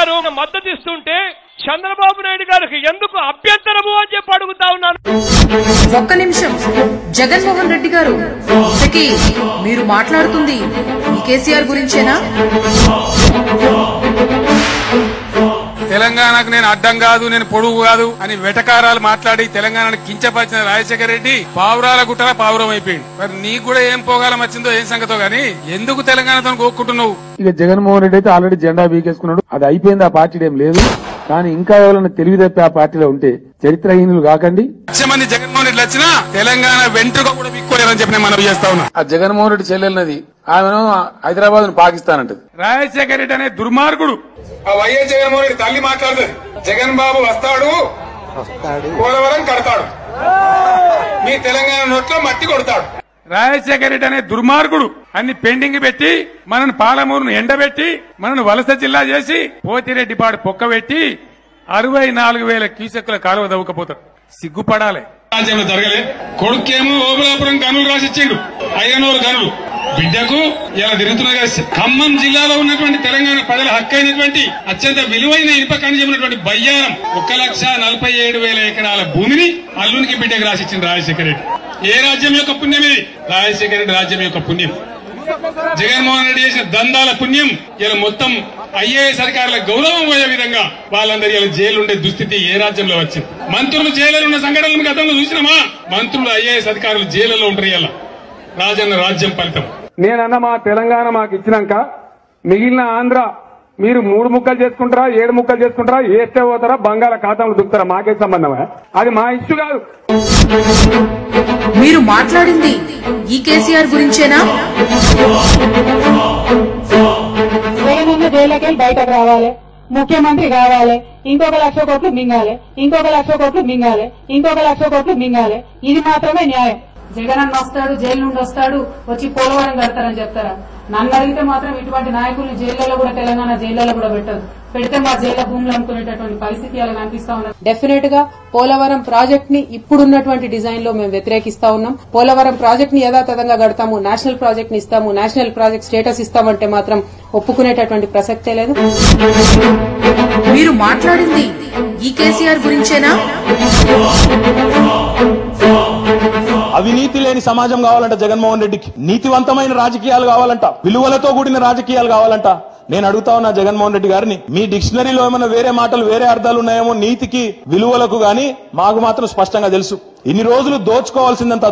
గారు మద్దతు ఇస్తుంటే చంద్రబాబు నాయుడు గారికి ఎందుకు అభ్యంతరము అని చెప్పి అడుగుతా ఉన్నాను. ఒక్క నిమిషం, జగన్మోహన్ రెడ్డి గారు, మీరు మాట్లాడుతుంది ఈ కేసీఆర్ గురించేనా? తెలంగాణకు నేను అడ్డం కాదు, నేను పొడుగు కాదు అని వెటకారాలు మాట్లాడి తెలంగాణను కించపరిచిన రాజశేఖర రెడ్డి పావురాల గుట్టల పావురం అయిపోయింది. మరి నీకు కూడా ఏం పోగాలం వచ్చిందో ఏం సంగతో గానీ ఎందుకు తెలంగాణతో కోక్కుంటున్నావు? ఇక జగన్మోహన్ రెడ్డి అయితే ఆల్రెడీ జెండా బీకేసుకున్నాడు, అది అయిపోయింది. ఆ పార్టీ ఏం లేదు. కానీ ఇంకా ఎవరైనా తెలివి తప్పి ఆ పార్టీలో ఉంటే చరిత్రహీనులు కాకండి. లక్షమంది జగన్మోహన్ రెడ్డి వచ్చినా తెలంగాణ వెంట్రుక కూడా బిక్కోలేదని చెప్పి నేను మనవి చేస్తా ఉన్నా. ఆ జగన్మోహన్ రెడ్డి చెల్లెలన్నది ఆమెను హైదరాబాద్ పాకిస్తాన్ అంటది. రాజశేఖర రెడ్డి అనే దుర్మార్గుడు ఆ వైఎస్ జగన్మోహన్ రెడ్డి తల్లి మాట్లాడుతుంది. జగన్ బాబు వస్తాడు, పోలవరం కడతాడు, మీ తెలంగాణ నోట్లో మట్టి కొడతాడు. రాజశేఖర రెడ్డి అనే దుర్మార్గుడు అన్ని పెండింగ్ పెట్టి మనను పాలమూరును ఎండబెట్టి మనను వలస జిల్లా చేసి పోతిరెడ్డిపాడు పొక్కబెట్టి 64,000 క్యూసెక్కుల కాలువ దవ్వుకపోతారు. సిగ్గుపడాలి. రాజ్యంలో జరగలే. కొడుకేమో ఓబులాపురం గనులు రాసిచ్చిండు, 500 గనులు. బిడ్డకు ఇలా తిరుగుతున్నగా ఖమ్మం జిల్లాలో ఉన్నటువంటి తెలంగాణ ప్రజల హక్కైనటువంటి అత్యంత విలువైన ఇనుప ఖనిజం ఉన్నటువంటి బయ్యారం 1,47,000 ఎకరాల భూమిని అల్లునికి బిడ్డకు రాసిచ్చింది రాజశేఖర రెడ్డి. ఏ రాజ్యం యొక్క పుణ్యం ఇది? రాజశేఖర రెడ్డి రాజ్యం యొక్క పుణ్యం. జగన్మోహన్ రెడ్డి చేసిన దందాల పుణ్యం ఇలా మొత్తం ఐఏఎస్ అధికారుల గౌరవం పోయే విధంగా వాళ్ళందరూ ఇలా జైలు ఉండే దుస్థితి ఏ రాజ్యంలో వచ్చింది? మంత్రులు జైలులో ఉన్న సంఘటనలు గతంలో చూసినామా? మంత్రులు ఐఏఎస్ అధికారులు జైలులో ఉంటారు. ఇలా రాజన్న రాజ్యం ఫలితం. నేనన్నా మా తెలంగాణ మాకు ఇచ్చినాక మిగిలిన ఆంధ్ర మీరు 3 ముక్కలు చేసుకుంటారా, 7 ముక్కలు చేసుకుంటారా, ఏస్తే పోతారా, బంగాళ ఖాతాలు దుక్కుతారా, మాకే సంబంధమా? అది మా ఇష్యూ కాదు. మీరు మాట్లాడింది ఈ కేసీఆర్ గురించేనా? జైలుకెళ్ళి బయటకు రావాలి, ముఖ్యమంత్రి కావాలి, ఇంకొక 1,00,000 కోట్లు మింగాలి, ఇంకొక 1,00,000 కోట్లు మింగాలి, ఇంకొక 1,00,000 కోట్లు మింగాలి. ఇది మాత్రమే న్యాయం. జగన్ అన్న వస్తాడు, జైలు నుండి వస్తాడు, వచ్చి పోలవరం కడతారని చెప్తారా? నన్ను అడిగితే మాత్రం ఇటువంటి నాయకుల్ని జైళ్లలో కూడా, తెలంగాణ జైళ్లలో కూడా పెట్టదు. పెడితే మా జైళ్ల భూములు అమ్ముకునేటటువంటి పరిస్థితి అలా కనిపిస్తా ఉన్నది. డెఫినెట్ గా పోలవరం ప్రాజెక్ట్ ని ఇప్పుడున్నటువంటి డిజైన్ లో మేము వ్యతిరేకిస్తా ఉన్నాం. పోలవరం ప్రాజెక్ట్ ని యథాతథంగా కడతాము, నేషనల్ ప్రాజెక్ట్ ని ఇస్తాము, నేషనల్ ప్రాజెక్ట్ స్టేటస్ ఇస్తామంటే మాత్రం ఒప్పుకునేటటువంటి ప్రసక్తే లేదు. మీరు మాట్లాడింది ఈ కేసీఆర్ గురించేనా? అవినీతి లేని సమాజం కావాలంట జగన్మోహన్ రెడ్డికి. నీతివంతమైన రాజకీయాలు కావాలంట, విలువలతో కూడిన రాజకీయాలు కావాలంట. నేను అడుగుతా ఉన్నా జగన్మోహన్ రెడ్డి గారిని, మీ డిక్షనరీలో ఏమైనా వేరే మాటలు, వేరే అర్థాలు ఉన్నాయేమో నీతికి, విలువలకు గాని. మాకు మాత్రం స్పష్టంగా తెలుసు. ఇన్ని రోజులు దోచుకోవాల్సిందంతా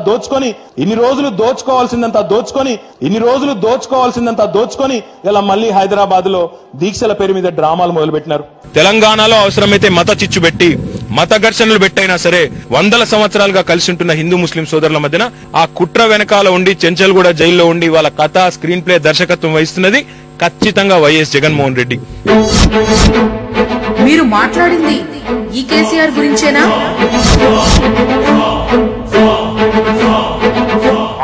దోచుకొని, ఇలా మళ్లీ హైదరాబాద్ లో దీక్షల పేరు మీద డ్రామాలు మొదలుపెట్టినారు. తెలంగాణలో అవసరమైతే మత చిచ్చు పెట్టి, మత ఘర్షణలు పెట్టైనా సరే 100 సంవత్సరాలుగా కలిసి ఉంటున్న హిందూ ముస్లిం సోదరుల మధ్యన ఆ కుట్ర వెనకాల ఉండి చెంచల్గూడ జైల్లో ఉండి వాళ్ళ కథ, స్క్రీన్ ప్లే, దర్శకత్వం వహిస్తున్నది ఖచ్చితంగా వైఎస్ జగన్మోహన్ రెడ్డి. మీరు మాట్లాడింది ఈ కేసీఆర్ గురించేనా?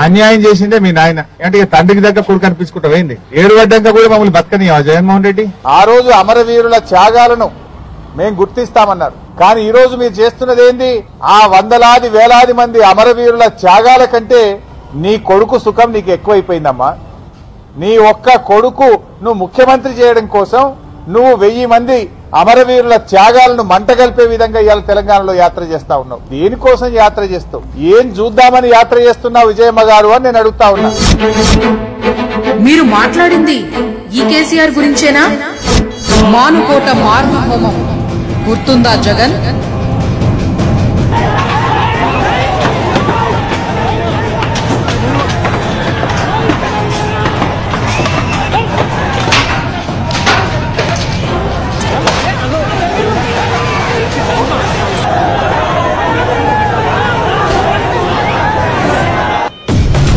అన్యాయం చేసిందే మీ నాయన అంటే తండ్రికి దగ్గర కొడుకు అనిపించుకుంటా పోయింది. 7 గడ్డంగా కూడా మమ్మల్ని బతకనియా జగన్మోహన్ రెడ్డి? ఆ రోజు అమరవీరుల త్యాగాలను మేం గుర్తిస్తామన్నారు. కానీ ఈ రోజు మీరు చేస్తున్నది ఏంది? ఆ వందలాది వేలాది మంది అమరవీరుల త్యాగాల కంటే నీ కొడుకు సుఖం నీకు ఎక్కువైపోయిందమ్మా. నీ ఒక్క కొడుకు నువ్వు ముఖ్యమంత్రి చేయడం కోసం నువ్వు 1000 మంది అమరవీరుల త్యాగాలను మంటగలిపే విధంగా ఇవాళ తెలంగాణలో యాత్ర చేస్తా ఉన్నావు. దేనికోసం యాత్ర చేస్తావు? ఏం చూద్దామని యాత్ర చేస్తున్నావు విజయమ్మ గారు అని నేను అడుగుతా ఉన్నా. మీరు మాట్లాడింది ఈ కేసీఆర్ గురించేనా? మానుకోట మార్మ హోమం గుర్తుందా జగన్?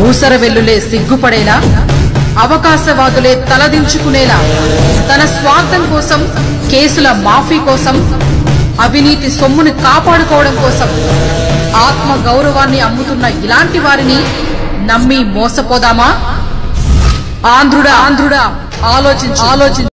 ఊసర వెల్లులే సిగ్గుపడేలా, అవకాశవాదులే తలదించుకునేలా, తన స్వార్థం కోసం, కేసుల మాఫీ కోసం, అవినీతి సొమ్ముని కాపాడుకోవడం కోసం ఆత్మ గౌరవాన్ని అమ్ముతున్న ఇలాంటి వారిని నమ్మి మోసపోదామా? ఆంధ్రుడా ఆలోచించు.